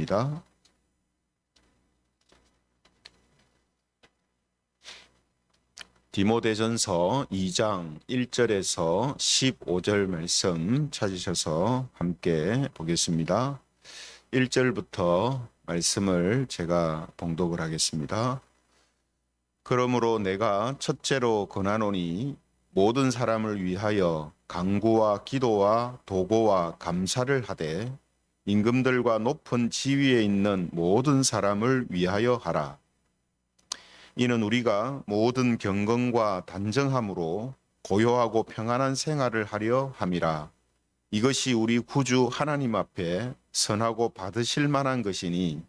보겠습니다. 디모데전서 2장 1절에서 15절 말씀 찾으셔서 함께 보겠습니다. 1절부터 말씀을 제가 봉독을 하겠습니다. 그러므로 내가 첫째로 권하노니 모든 사람을 위하여 간구와 기도와 도고와 감사를 하되 임금들과 높은 지위에 있는 모든 사람을 위하여 하라. 이는 우리가 모든 경건과 단정함으로 고요하고 평안한 생활을 하려 함이라. 이것이 우리 구주 하나님 앞에 선하고 받으실 만한 것이니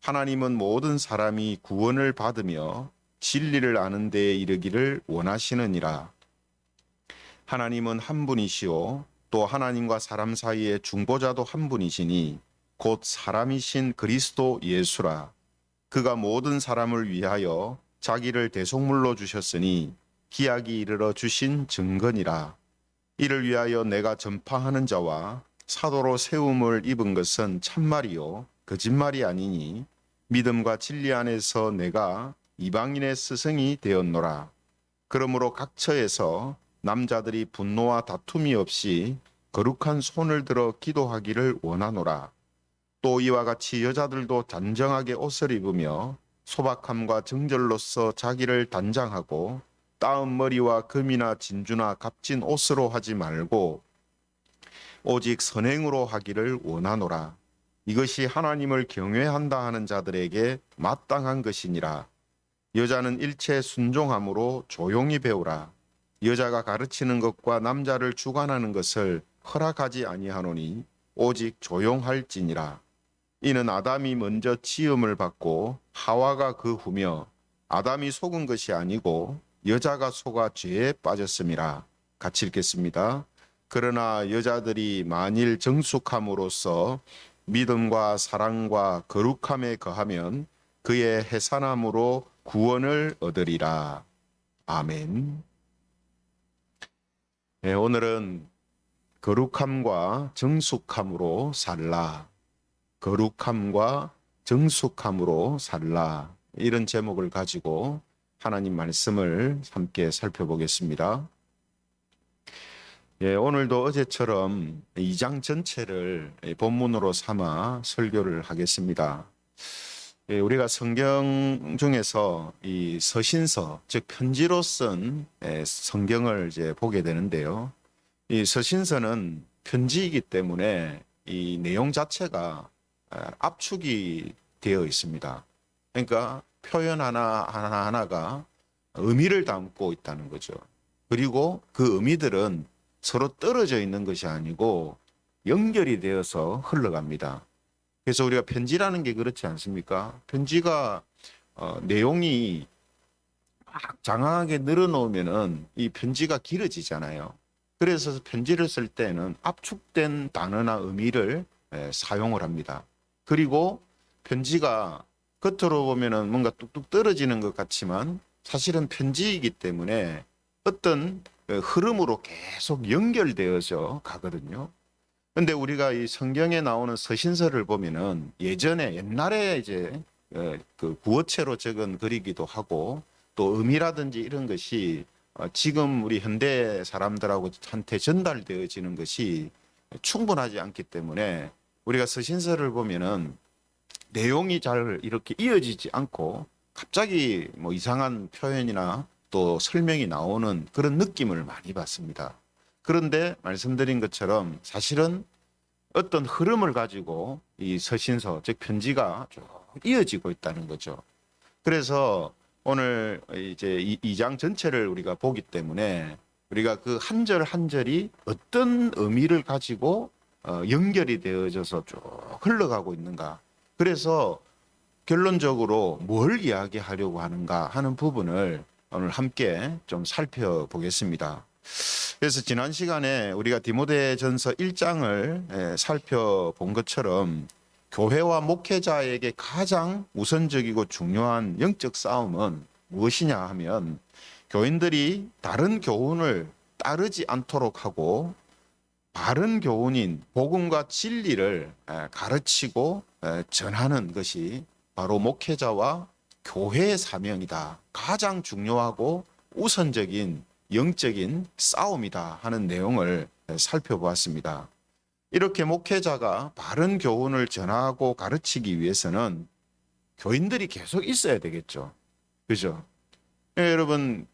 하나님은 모든 사람이 구원을 받으며 진리를 아는 데에 이르기를 원하시느니라. 하나님은 한 분이시오 또 하나님과 사람 사이의 중보자도 한 분이시니 곧 사람이신 그리스도 예수라. 그가 모든 사람을 위하여 자기를 대속물로 주셨으니 기약이 이르러 주신 증거니라. 이를 위하여 내가 전파하는 자와 사도로 세움을 입은 것은 참말이요 거짓말이 아니니 믿음과 진리 안에서 내가 이방인의 스승이 되었노라. 그러므로 각 처에서 남자들이 분노와 다툼이 없이 거룩한 손을 들어 기도하기를 원하노라. 또 이와 같이 여자들도 단정하게 옷을 입으며 소박함과 정절로서 자기를 단장하고 따은 머리와 금이나 진주나 값진 옷으로 하지 말고 오직 선행으로 하기를 원하노라. 이것이 하나님을 경외한다 하는 자들에게 마땅한 것이니라. 여자는 일체 순종함으로 조용히 배우라. 여자가 가르치는 것과 남자를 주관하는 것을 허락하지 아니하노니 오직 조용할지니라. 이는 아담이 먼저 지음을 받고 하와가 그 후며 아담이 속은 것이 아니고 여자가 속아 죄에 빠졌음이라. 같이 읽겠습니다. 그러나 여자들이 만일 정숙함으로써 믿음과 사랑과 거룩함에 거하면 그의 해산함으로 구원을 얻으리라. 아멘. 네, 오늘은 거룩함과 정숙함으로 살라. 거룩함과 정숙함으로 살라. 이런 제목을 가지고 하나님 말씀을 함께 살펴보겠습니다. 예, 오늘도 어제처럼 2장 전체를 본문으로 삼아 설교를 하겠습니다. 예, 우리가 성경 중에서 이 서신서, 즉 편지로 쓴 성경을 이제 보게 되는데요. 이 서신서는 편지이기 때문에 이 내용 자체가 압축이 되어 있습니다. 그러니까 표현 하나하나가 의미를 담고 있다는 거죠. 그리고 그 의미들은 서로 떨어져 있는 것이 아니고 연결이 되어서 흘러갑니다. 그래서 우리가 편지라는 게 그렇지 않습니까? 편지가 내용이 막 장황하게 늘어놓으면은 이 편지가 길어지잖아요. 그래서 편지를 쓸 때는 압축된 단어나 의미를 사용을 합니다. 그리고 편지가 겉으로 보면은 뭔가 뚝뚝 떨어지는 것 같지만 사실은 편지이기 때문에 어떤 흐름으로 계속 연결되어서 가거든요. 근데 우리가 이 성경에 나오는 서신서를 보면은 옛날에 이제 그 구어체로 적은 글이기도 하고 또 의미라든지 이런 것이 지금 우리 현대 사람들한테 전달되어지는 것이 충분하지 않기 때문에 우리가 서신서를 보면은 내용이 잘 이렇게 이어지지 않고 갑자기 뭐 이상한 표현이나 또 설명이 나오는 그런 느낌을 많이 받습니다. 그런데 말씀드린 것처럼 사실은 어떤 흐름을 가지고 이 서신서, 즉 편지가 쭉 이어지고 있다는 거죠. 그래서 오늘 이제 이 장 전체를 우리가 보기 때문에 우리가 그 한 절 한 절이 어떤 의미를 가지고 연결이 되어져서 쭉 흘러가고 있는가. 그래서 결론적으로 뭘 이야기하려고 하는가 하는 부분을 오늘 함께 좀 살펴보겠습니다. 그래서 지난 시간에 우리가 디모데전서 1장을 살펴본 것처럼 교회와 목회자에게 가장 우선적이고 중요한 영적 싸움은 무엇이냐 하면 교인들이 다른 교훈을 따르지 않도록 하고 바른 교훈인 복음과 진리를 가르치고 전하는 것이 바로 목회자와 교회의 사명이다. 가장 중요하고 우선적인 영적인 싸움이다 하는 내용을 살펴보았습니다. 이렇게 목회자가 바른 교훈을 전하고 가르치기 위해서는 교인들이 계속 있어야 되겠죠. 그죠? 여러분,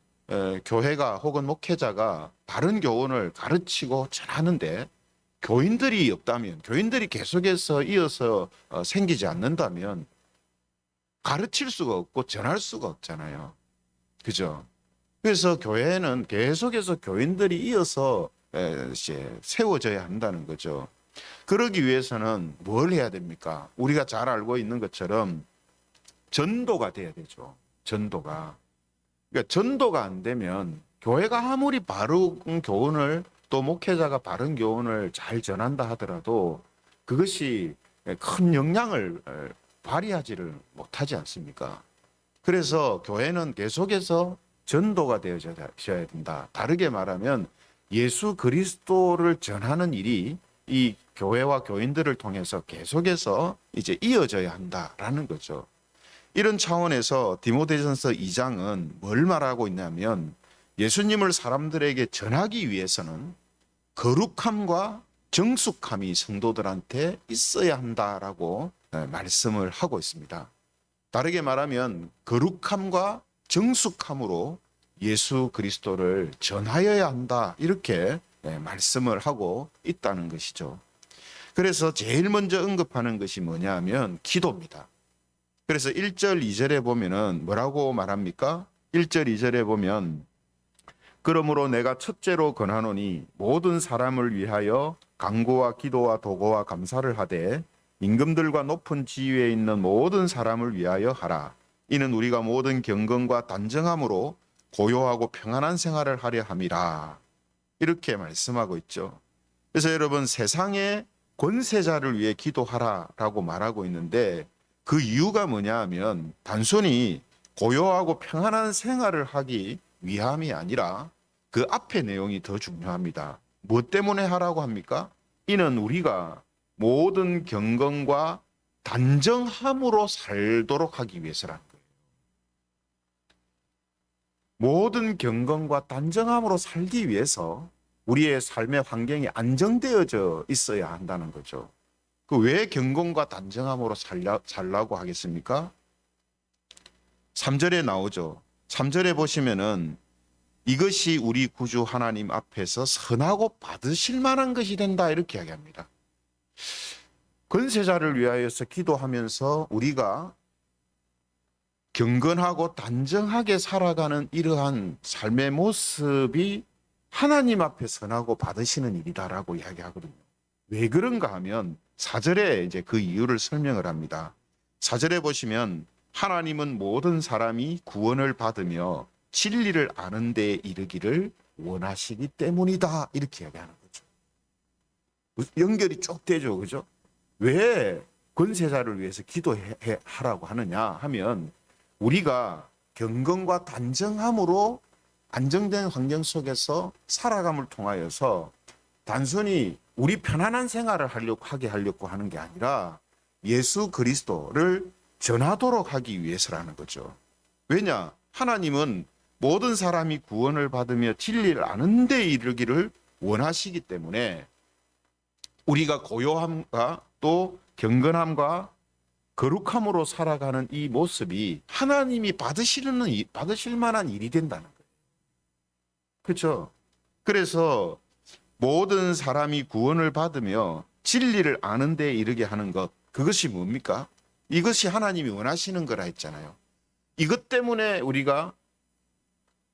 교회가 혹은 목회자가 바른 교훈을 가르치고 전하는데 교인들이 없다면, 교인들이 계속해서 이어서 생기지 않는다면 가르칠 수가 없고 전할 수가 없잖아요. 그죠? 그래서 교회는 계속해서 교인들이 이어서 세워져야 한다는 거죠. 그러기 위해서는 뭘 해야 됩니까? 우리가 잘 알고 있는 것처럼 전도가 돼야 되죠. 전도가. 그러니까 전도가 안 되면 교회가 아무리 바른 교훈을 또 목회자가 바른 교훈을 잘 전한다 하더라도 그것이 큰 영향을 발휘하지를 못하지 않습니까? 그래서 교회는 계속해서 전도가 되어져야 된다. 다르게 말하면 예수 그리스도를 전하는 일이 이 교회와 교인들을 통해서 계속해서 이제 이어져야 한다라는 거죠. 이런 차원에서 디모데전서 2장은 뭘 말하고 있냐면 예수님을 사람들에게 전하기 위해서는 거룩함과 정숙함이 성도들한테 있어야 한다라고 말씀을 하고 있습니다. 다르게 말하면 거룩함과 정숙함으로 예수 그리스도를 전하여야 한다 이렇게 말씀을 하고 있다는 것이죠. 그래서 제일 먼저 언급하는 것이 뭐냐 하면 기도입니다. 그래서 1절 2절에 보면은 뭐라고 말합니까? 1절 2절에 보면 그러므로 내가 첫째로 권하노니 모든 사람을 위하여 간구와 기도와 도고와 감사를 하되 임금들과 높은 지위에 있는 모든 사람을 위하여 하라. 이는 우리가 모든 경건과 단정함으로 고요하고 평안한 생활을 하려 함이라. 이렇게 말씀하고 있죠. 그래서 여러분 세상의 권세자를 위해 기도하라라고 말하고 있는데 그 이유가 뭐냐 하면 단순히 고요하고 평안한 생활을 하기 위함이 아니라 그 앞에 내용이 더 중요합니다. 무엇 때문에 하라고 합니까? 이는 우리가 모든 경건과 단정함으로 살도록 하기 위해서라는 거예요. 모든 경건과 단정함으로 살기 위해서 우리의 삶의 환경이 안정되어져 있어야 한다는 거죠. 그 왜 경건과 단정함으로 살라고 하겠습니까? 3절에 나오죠. 3절에 보시면은 이것이 우리 구주 하나님 앞에서 선하고 받으실 만한 것이 된다 이렇게 이야기합니다. 권세자를 위하여서 기도하면서 우리가 경건하고 단정하게 살아가는 이러한 삶의 모습이 하나님 앞에 선하고 받으시는 일이다라고 이야기하거든요. 왜 그런가 하면 4절에 이제 그 이유를 설명을 합니다. 4절에 보시면 하나님은 모든 사람이 구원을 받으며 진리를 아는 데 이르기를 원하시기 때문이다 이렇게 이야기하는 거죠. 연결이 쭉 되죠. 그죠? 왜 권세자를 위해서 기도하라고 하느냐 하면 우리가 경건과 단정함으로 안정된 환경 속에서 살아감을 통하여서 단순히 우리 편안한 생활을 하게 하려고 하는 게 아니라 예수 그리스도를 전하도록 하기 위해서라는 거죠. 왜냐? 하나님은 모든 사람이 구원을 받으며 진리를 아는 데 이르기를 원하시기 때문에 우리가 고요함과 또 경건함과 거룩함으로 살아가는 이 모습이 하나님이 받으실 만한 일이 된다는 거예요. 그렇죠? 그래서 모든 사람이 구원을 받으며 진리를 아는 데 이르게 하는 것, 그것이 뭡니까? 이것이 하나님이 원하시는 거라 했잖아요. 이것 때문에 우리가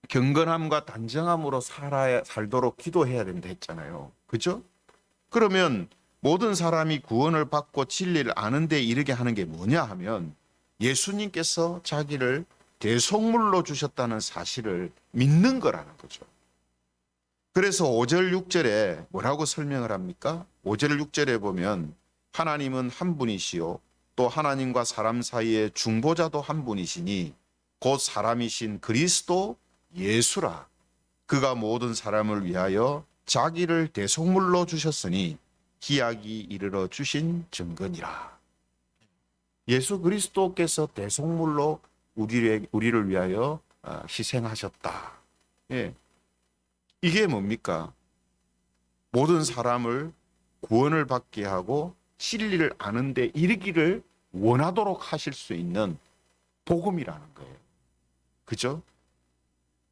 경건함과 단정함으로 살도록 기도해야 된다 했잖아요. 그렇죠? 그러면 모든 사람이 구원을 받고 진리를 아는 데 이르게 하는 게 뭐냐 하면 예수님께서 자기를 대속물로 주셨다는 사실을 믿는 거라는 거죠. 그래서 5절 6절에 뭐라고 설명을 합니까? 5절 6절에 보면 하나님은 한 분이시요 또 하나님과 사람 사이의 중보자도 한 분이시니 곧 사람이신 그리스도 예수라. 그가 모든 사람을 위하여 자기를 대속물로 주셨으니 기약이 이르러 주신 증거니라. 예수 그리스도께서 대속물로 우리를 위하여 희생하셨다. 예. 이게 뭡니까? 모든 사람을 구원을 받게 하고 진리를 아는 데 이르기를 원하도록 하실 수 있는 복음이라는 거예요. 그죠?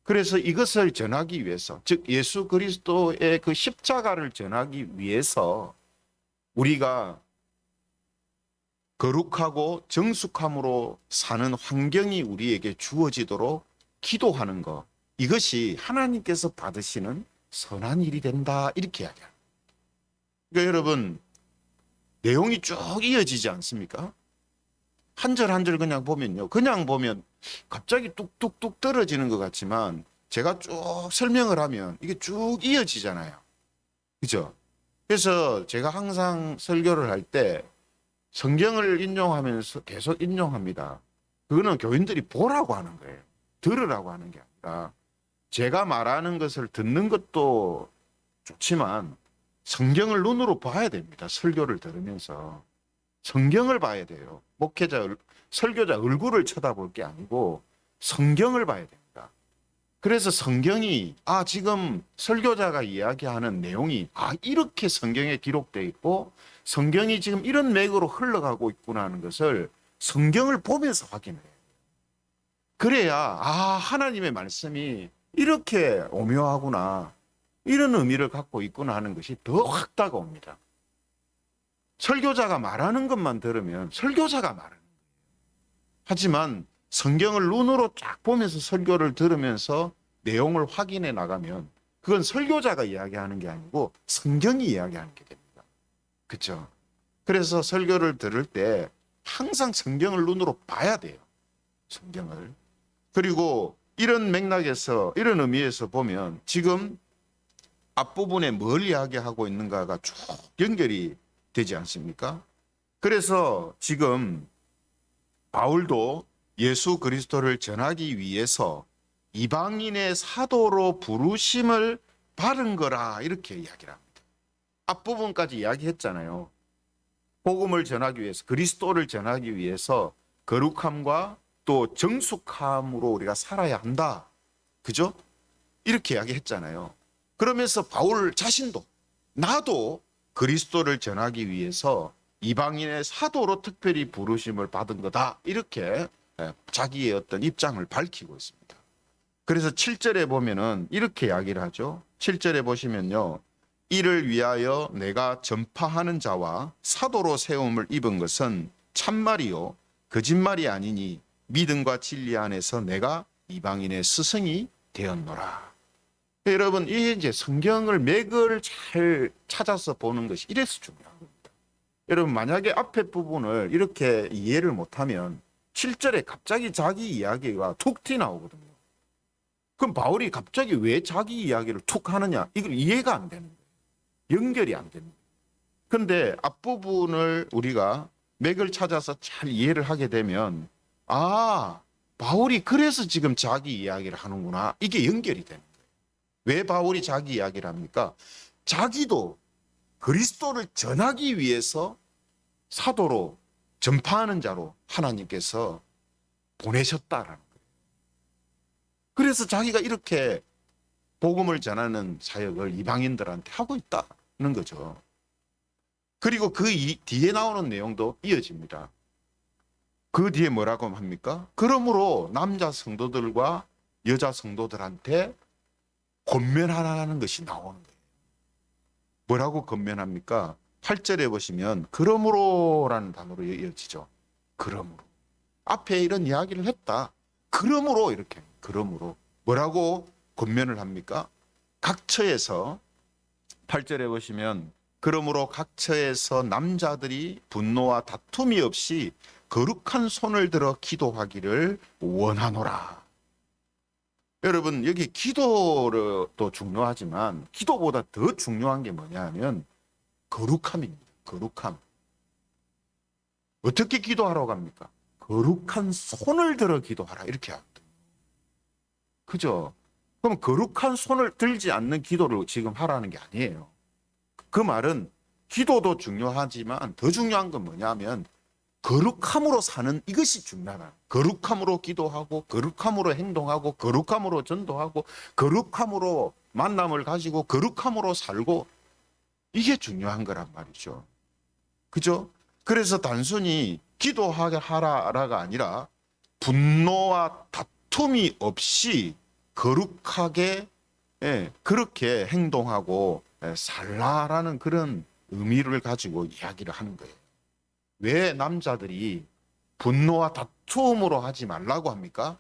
그래서 이것을 전하기 위해서, 즉 예수 그리스도의 그 십자가를 전하기 위해서 우리가 거룩하고 정숙함으로 사는 환경이 우리에게 주어지도록 기도하는 것, 이것이 하나님께서 받으시는 선한 일이 된다, 이렇게 이야기합니다. 그러니까 여러분, 내용이 쭉 이어지지 않습니까? 한 절 한 절 그냥 보면요, 그냥 보면 갑자기 뚝뚝뚝 떨어지는 것 같지만 제가 쭉 설명을 하면 이게 쭉 이어지잖아요. 그죠? 그래서 제가 항상 설교를 할 때 성경을 인용하면서 계속 인용합니다. 그거는 교인들이 보라고 하는 거예요. 들으라고 하는 게 아니라, 제가 말하는 것을 듣는 것도 좋지만 성경을 눈으로 봐야 됩니다. 설교를 들으면서 성경을 봐야 돼요. 목회자, 설교자 얼굴을 쳐다볼 게 아니고 성경을 봐야 됩니다. 그래서 성경이 지금 설교자가 이야기하는 내용이 이렇게 성경에 기록되어 있고 성경이 지금 이런 맥으로 흘러가고 있구나 하는 것을 성경을 보면서 확인해요. 그래야 하나님의 말씀이 이렇게 오묘하구나, 이런 의미를 갖고 있구나 하는 것이 더 확 다가옵니다. 설교자가 말하는 것만 들으면 설교자가 말하는 거예요. 하지만 성경을 눈으로 쫙 보면서 설교를 들으면서 내용을 확인해 나가면 그건 설교자가 이야기하는 게 아니고 성경이 이야기하는 게 됩니다. 그렇죠? 그래서 설교를 들을 때 항상 성경을 눈으로 봐야 돼요. 성경을. 그리고 이런 맥락에서, 이런 의미에서 보면 지금 앞부분에 뭘 이야기하고 있는가가 쭉 연결이 되지 않습니까? 그래서 지금 바울도 예수 그리스도를 전하기 위해서 이방인의 사도로 부르심을 받은 거라, 이렇게 이야기를 합니다. 앞부분까지 이야기했잖아요. 복음을 전하기 위해서, 그리스도를 전하기 위해서 거룩함과 또 정숙함으로 우리가 살아야 한다. 그죠? 이렇게 이야기했잖아요. 그러면서 바울 자신도, 나도 그리스도를 전하기 위해서 이방인의 사도로 특별히 부르심을 받은 거다, 이렇게 자기의 어떤 입장을 밝히고 있습니다. 그래서 7절에 보면은 이렇게 이야기를 하죠. 7절에 보시면요, 이를 위하여 내가 전파하는 자와 사도로 세움을 입은 것은 참말이요 거짓말이 아니니 믿음과 진리 안에서 내가 이방인의 스승이 되었노라. 여러분, 이 이제 성경을 맥을 잘 찾아서 보는 것이 이래서 중요한 겁니다. 여러분, 만약에 앞에 부분을 이렇게 이해를 못하면 7절에 갑자기 자기 이야기가 툭 튀어나오거든요. 그럼 바울이 갑자기 왜 자기 이야기를 툭 하느냐, 이걸 이해가 안 되는 거예요. 연결이 안 됩니다. 그런데 앞부분을 우리가 맥을 찾아서 잘 이해를 하게 되면 바울이 그래서 지금 자기 이야기를 하는구나, 이게 연결이 되는 거예요. 왜 바울이 자기 이야기를 합니까? 자기도 그리스도를 전하기 위해서 사도로 전파하는 자로 하나님께서 보내셨다라는 거예요. 그래서 자기가 이렇게 복음을 전하는 사역을 이방인들한테 하고 있다는 거죠. 그리고 그 뒤에 나오는 내용도 이어집니다. 그 뒤에 뭐라고 합니까? 그러므로 남자 성도들과 여자 성도들한테 권면하라는 것이 나오는 거예요. 뭐라고 권면합니까? 8절에 보시면 그러므로라는 단어로 이어지죠. 그러므로. 앞에 이런 이야기를 했다. 그러므로, 이렇게. 그러므로. 뭐라고 권면을 합니까? 각처에서, 8절에 보시면 그러므로 각처에서 남자들이 분노와 다툼이 없이 거룩한 손을 들어 기도하기를 원하노라. 여러분, 여기 기도도 중요하지만 기도보다 더 중요한 게 뭐냐 하면 거룩함입니다. 거룩함. 어떻게 기도하라고 합니까? 거룩한 손을 들어 기도하라, 이렇게 하거든요. 그죠? 그럼 거룩한 손을 들지 않는 기도를 지금 하라는 게 아니에요. 그 말은 기도도 중요하지만 더 중요한 건 뭐냐면 거룩함으로 사는 이것이 중요하다. 거룩함으로 기도하고 거룩함으로 행동하고 거룩함으로 전도하고 거룩함으로 만남을 가지고 거룩함으로 살고 이게 중요한 거란 말이죠. 그죠? 그래서 단순히 기도하라가 아니라 분노와 다툼이 없이 거룩하게 그렇게 행동하고 살라라는 그런 의미를 가지고 이야기를 하는 거예요. 왜 남자들이 분노와 다툼으로 하지 말라고 합니까?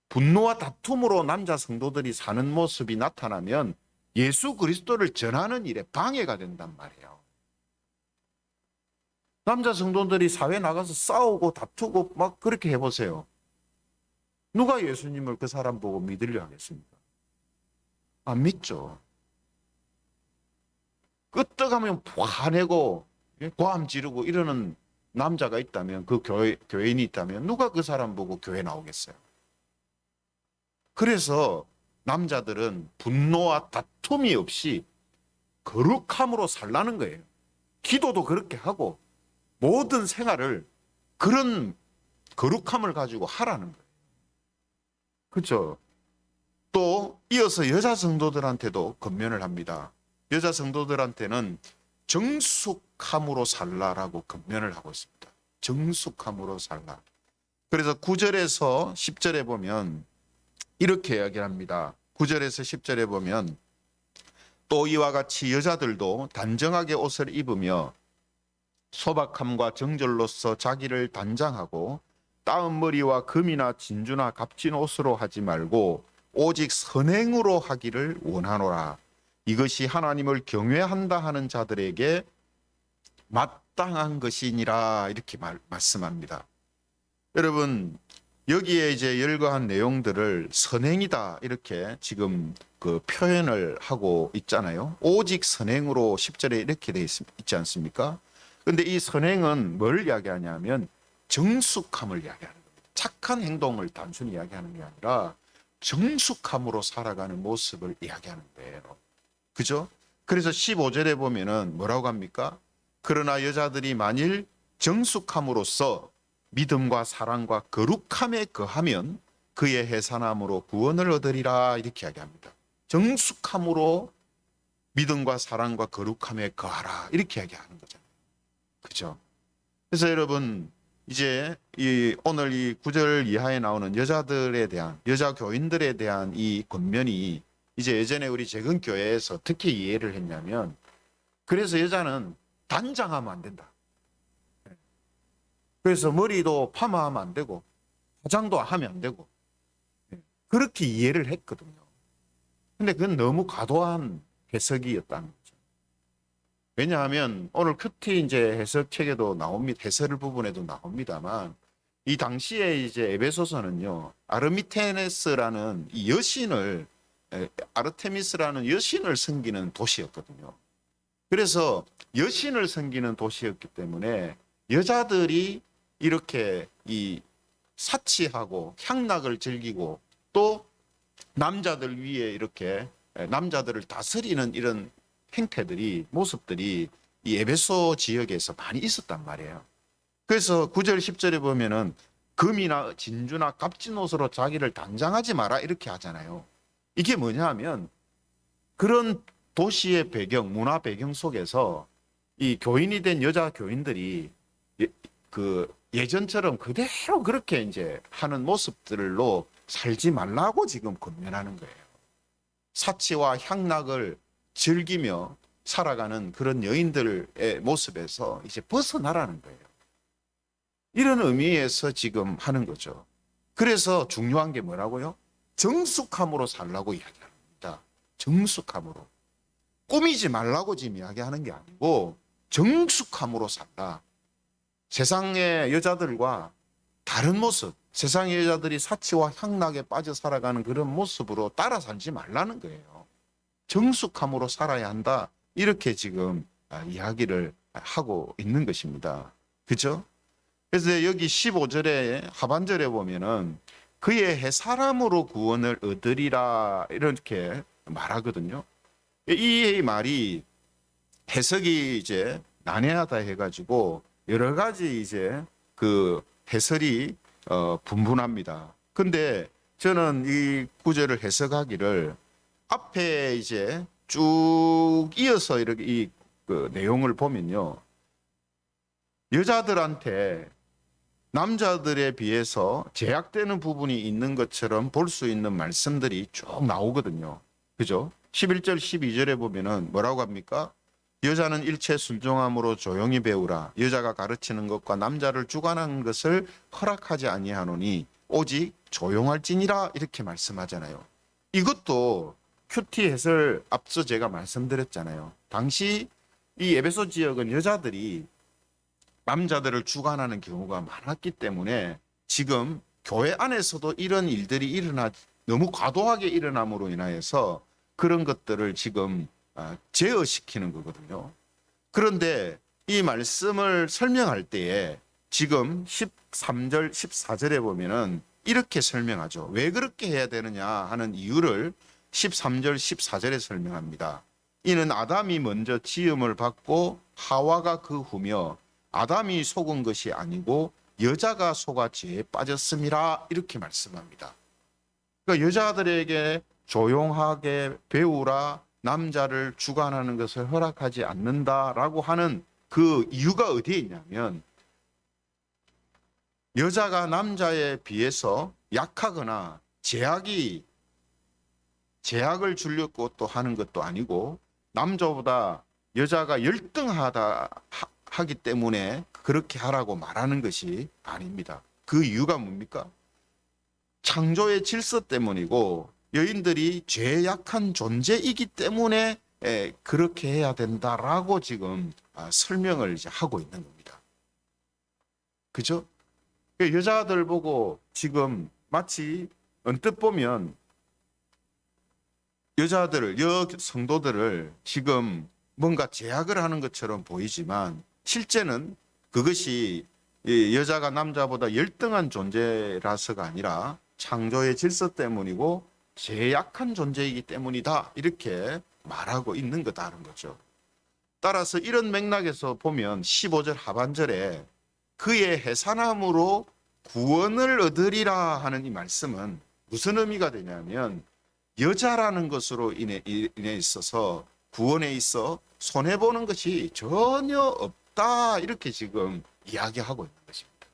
분노와 다툼으로 남자 성도들이 사는 모습이 나타나면 예수 그리스도를 전하는 일에 방해가 된단 말이에요. 남자 성도들이 사회에 나가서 싸우고 다투고 막 그렇게 해보세요. 누가 예수님을 그 사람 보고 믿으려 하겠습니까? 안 믿죠. 끄떡하면 화내고 고함 지르고 이러는 남자가 있다면, 그 교인이 있다면 누가 그 사람 보고 교회 나오겠어요? 그래서 남자들은 분노와 다툼이 없이 거룩함으로 살라는 거예요. 기도도 그렇게 하고 모든 생활을 그런 거룩함을 가지고 하라는 거예요. 그렇죠? 또 이어서 여자 성도들한테도 권면을 합니다. 여자 성도들한테는 정숙함으로 살라라고 권면을 하고 있습니다. 정숙함으로 살라. 그래서 9절에서 10절에 보면 이렇게 이야기합니다. 9절에서 10절에 보면 또 이와 같이 여자들도 단정하게 옷을 입으며 소박함과 정절로서 자기를 단장하고 따은 머리와 금이나 진주나 값진 옷으로 하지 말고 오직 선행으로 하기를 원하노라. 이것이 하나님을 경외한다 하는 자들에게 마땅한 것이니라. 이렇게 말씀합니다. 여러분, 여기에 이제 열거한 내용들을 선행이다 이렇게 지금 그 표현을 하고 있잖아요. 오직 선행으로 10절에 이렇게 되어 있지 않습니까? 그런데 이 선행은 뭘 이야기하냐면 정숙함을 이야기하는 겁니다. 착한 행동을 단순히 이야기하는 게 아니라 정숙함으로 살아가는 모습을 이야기하는 거예요. 그죠? 그래서 15절에 보면은 뭐라고 합니까? 그러나 여자들이 만일 정숙함으로써 믿음과 사랑과 거룩함에 거하면 그의 해산함으로 구원을 얻으리라. 이렇게 이야기합니다. 정숙함으로 믿음과 사랑과 거룩함에 거하라. 이렇게 이야기하는 거잖아요. 그죠? 그래서 여러분, 이제 오늘 이 9절 이하에 나오는 여자들에 대한, 여자 교인들에 대한 이 권면이 이제 예전에 우리 재건 교회에서 어떻게 이해를 했냐면, 그래서 여자는 단장하면 안 된다. 그래서 머리도 파마하면 안 되고 화장도 하면 안 되고 그렇게 이해를 했거든요. 근데 그건 너무 과도한 해석이었다는 거죠. 왜냐하면 오늘 큐티 이제 해석책에도 나옵니다. 해설 부분에도 나옵니다만 이 당시에 이제 에베소서는요, 아르미테네스라는 이 여신을, 아르테미스라는 여신을 섬기는 도시였거든요. 그래서 여신을 섬기는 도시였기 때문에 여자들이 이렇게 이 사치하고 향락을 즐기고 또 남자들 위에 이렇게 남자들을 다스리는 이런 행태들이, 모습들이 이 에베소 지역에서 많이 있었단 말이에요. 그래서 9절 10절에 보면은 금이나 진주나 값진 옷으로 자기를 단장하지 마라 이렇게 하잖아요. 이게 뭐냐 하면 그런 도시의 배경, 문화 배경 속에서 이 교인이 된 여자 교인들이 예전처럼 그대로 그렇게 이제 하는 모습들로 살지 말라고 지금 권면하는 거예요. 사치와 향락을 즐기며 살아가는 그런 여인들의 모습에서 이제 벗어나라는 거예요. 이런 의미에서 지금 하는 거죠. 그래서 중요한 게 뭐라고요? 정숙함으로 살라고 이야기합니다. 정숙함으로. 꾸미지 말라고 지금 이야기하는 게 아니고 정숙함으로 살라. 세상의 여자들과 다른 모습, 세상의 여자들이 사치와 향락에 빠져 살아가는 그런 모습으로 따라 살지 말라는 거예요. 정숙함으로 살아야 한다. 이렇게 지금 이야기를 하고 있는 것입니다. 그죠? 그래서 여기 15절에 하반절에 보면은 그의 해사람으로 구원을 얻으리라 이렇게 말하거든요. 이 말이 해석이 이제 난해하다 해가지고 여러 가지 이제 그 해설이 분분합니다. 근데 저는 이 구절을 해석하기를 앞에 이제 쭉 이어서 이렇게 이 그 내용을 보면요. 여자들한테 남자들에 비해서 제약되는 부분이 있는 것처럼 볼 수 있는 말씀들이 쭉 나오거든요. 그죠? 11절, 12절에 보면은 뭐라고 합니까? 여자는 일체 순종함으로 조용히 배우라. 여자가 가르치는 것과 남자를 주관하는 것을 허락하지 아니하노니 오직 조용할지니라 이렇게 말씀하잖아요. 이것도 큐티 해설 앞서 제가 말씀드렸잖아요. 당시 이 에베소 지역은 여자들이 남자들을 주관하는 경우가 많았기 때문에 지금 교회 안에서도 이런 일들이 너무 과도하게 일어남으로 인하여서 그런 것들을 지금 제어시키는 거거든요. 그런데 이 말씀을 설명할 때에 지금 13절, 14절에 보면은 이렇게 설명하죠. 왜 그렇게 해야 되느냐 하는 이유를 13절, 14절에 설명합니다. 이는 아담이 먼저 지음을 받고 하와가 그 후며 아담이 속은 것이 아니고 여자가 속아 죄에 빠졌음이라 이렇게 말씀합니다. 그러니까 여자들에게 조용하게 배우라, 남자를 주관하는 것을 허락하지 않는다라고 하는 그 이유가 어디에 있냐면 여자가 남자에 비해서 약하거나 제약을 주려고 또 하는 것도 아니고 남자보다 여자가 하기 때문에 그렇게 하라고 말하는 것이 아닙니다. 그 이유가 뭡니까? 창조의 질서 때문이고 여인들이 죄에 약한 존재이기 때문에 그렇게 해야 된다라고 지금 설명을 이제 하고 있는 겁니다. 그죠? 여자들 보고 지금 마치 언뜻 보면 성도들을 지금 뭔가 제약을 하는 것처럼 보이지만 실제는 그것이 여자가 남자보다 열등한 존재라서가 아니라 창조의 질서 때문이고 제약한 존재이기 때문이다 이렇게 말하고 있는 거다는 거죠. 따라서 이런 맥락에서 보면 15절 하반절에 그의 해산함으로 구원을 얻으리라 하는 이 말씀은 무슨 의미가 되냐면 여자라는 것으로 인해 있어서 구원에 있어 손해보는 것이 전혀 없다 이렇게 지금 이야기하고 있는 것입니다.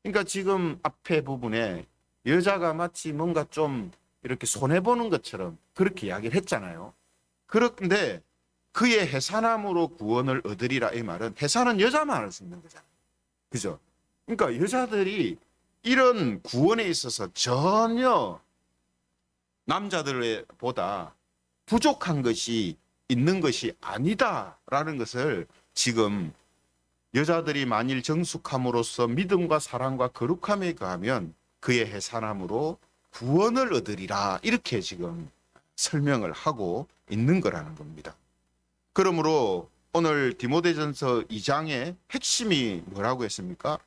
그러니까 지금 앞에 부분에 여자가 마치 뭔가 좀 이렇게 손해보는 것처럼 그렇게 이야기를 했잖아요. 그런데 그의 해산함으로 구원을 얻으리라 이 말은 해산은 여자만 할 수 있는 거잖아요. 그죠? 그러니까 여자들이 이런 구원에 있어서 전혀 남자들보다 부족한 것이 있는 것이 아니다라는 것을 지금 여자들이 만일 정숙함으로써 믿음과 사랑과 거룩함에 거하면 그의 해산함으로 구원을 얻으리라 이렇게 지금 설명을 하고 있는 거라는 겁니다. 그러므로 오늘 디모데전서 2장의 핵심이 뭐라고 했습니까?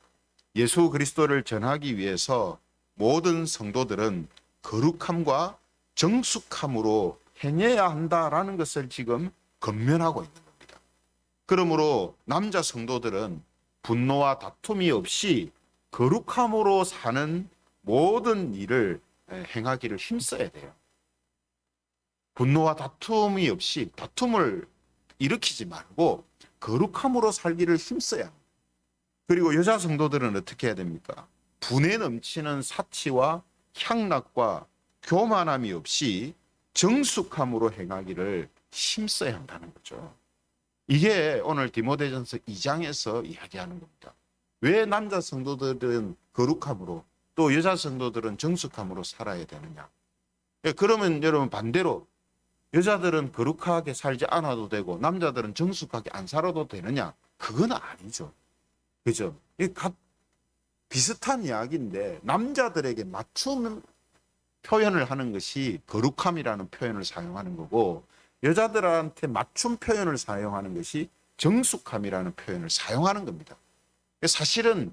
예수 그리스도를 전하기 위해서 모든 성도들은 거룩함과 정숙함으로 행해야 한다라는 것을 지금 권면하고 있는 겁니다. 그러므로 남자 성도들은 분노와 다툼이 없이 거룩함으로 사는 모든 일을 행하기를 힘써야 돼요. 분노와 다툼이 없이 다툼을 일으키지 말고 거룩함으로 살기를 힘써야 합니다. 그리고 여자 성도들은 어떻게 해야 됩니까? 분에 넘치는 사치와 향락과 교만함이 없이 정숙함으로 행하기를 힘써야 한다는 거죠. 이게 오늘 디모데전서 2장에서 이야기하는 겁니다. 왜 남자 성도들은 거룩함으로 또 여자 성도들은 정숙함으로 살아야 되느냐? 그러면 여러분 반대로 여자들은 거룩하게 살지 않아도 되고 남자들은 정숙하게 안 살아도 되느냐? 그건 아니죠. 그죠? 비슷한 이야기인데 남자들에게 맞춤 표현을 하는 것이 거룩함이라는 표현을 사용하는 거고 여자들한테 맞춤 표현을 사용하는 것이 정숙함이라는 표현을 사용하는 겁니다. 사실은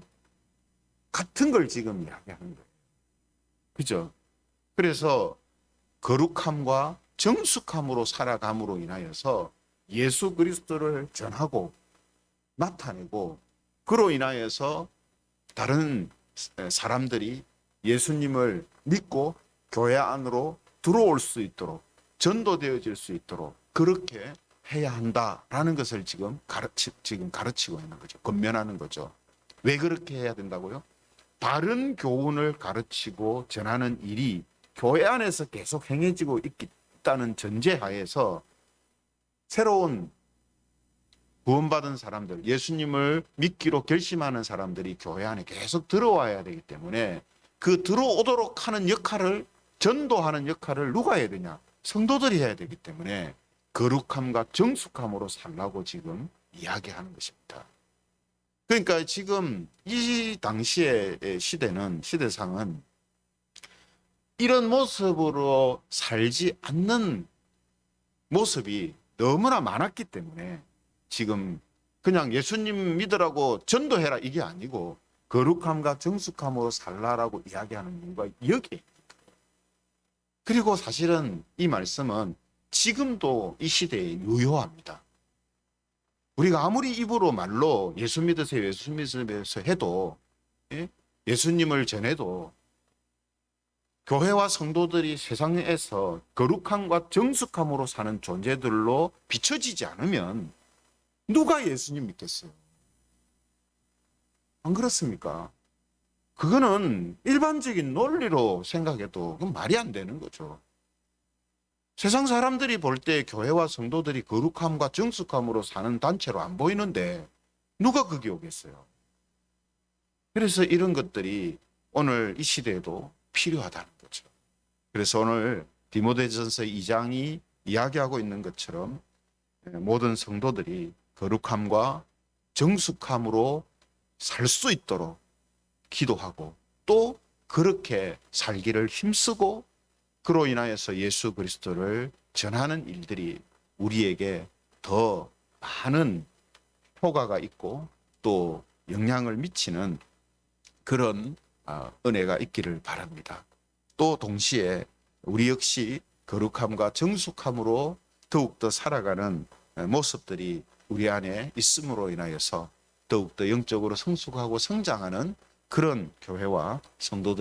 같은 걸 지금 이야기하는 거예요. 그죠? 그래서 거룩함과 정숙함으로 살아감으로 인하여서 예수 그리스도를 전하고 나타내고 그로 인하여서 다른 사람들이 예수님을 믿고 교회 안으로 들어올 수 있도록, 전도되어질 수 있도록 그렇게 해야 한다라는 것을 지금 가르치고 있는 거죠. 권면하는 거죠. 왜 그렇게 해야 된다고요? 바른 교훈을 가르치고 전하는 일이 교회 안에서 계속 행해지고 있다는 전제하에서 새로운 구원받은 사람들, 예수님을 믿기로 결심하는 사람들이 교회 안에 계속 들어와야 되기 때문에 그 들어오도록 하는 역할을, 전도하는 역할을 누가 해야 되냐? 성도들이 해야 되기 때문에 거룩함과 정숙함으로 살라고 지금 이야기하는 것입니다. 그러니까 지금 이 당시의 시대상은 이런 모습으로 살지 않는 모습이 너무나 많았기 때문에 지금 그냥 예수님 믿으라고 전도해라 이게 아니고 거룩함과 정숙함으로 살라라고 이야기하는 이유가 여기에. 그리고 사실은 이 말씀은 지금도 이 시대에 유효합니다. 우리가 아무리 입으로 말로 예수 믿으세요, 예수 믿으세요 해도, 예수님을 전해도 교회와 성도들이 세상에서 거룩함과 정숙함으로 사는 존재들로 비춰지지 않으면 누가 예수님 믿겠어요? 안 그렇습니까? 그거는 일반적인 논리로 생각해도 그건 말이 안 되는 거죠. 세상 사람들이 볼 때 교회와 성도들이 거룩함과 정숙함으로 사는 단체로 안 보이는데 누가 거기 오겠어요? 그래서 이런 것들이 오늘 이 시대에도 필요하다는 거죠. 그래서 오늘 디모데전서 2장이 이야기하고 있는 것처럼 모든 성도들이 거룩함과 정숙함으로 살 수 있도록 기도하고 또 그렇게 살기를 힘쓰고 그로 인하여서 예수 그리스도를 전하는 일들이 우리에게 더 많은 효과가 있고 또 영향을 미치는 그런 은혜가 있기를 바랍니다. 또 동시에 우리 역시 거룩함과 정숙함으로 더욱더 살아가는 모습들이 우리 안에 있음으로 인하여서 더욱더 영적으로 성숙하고 성장하는 그런 교회와 성도들이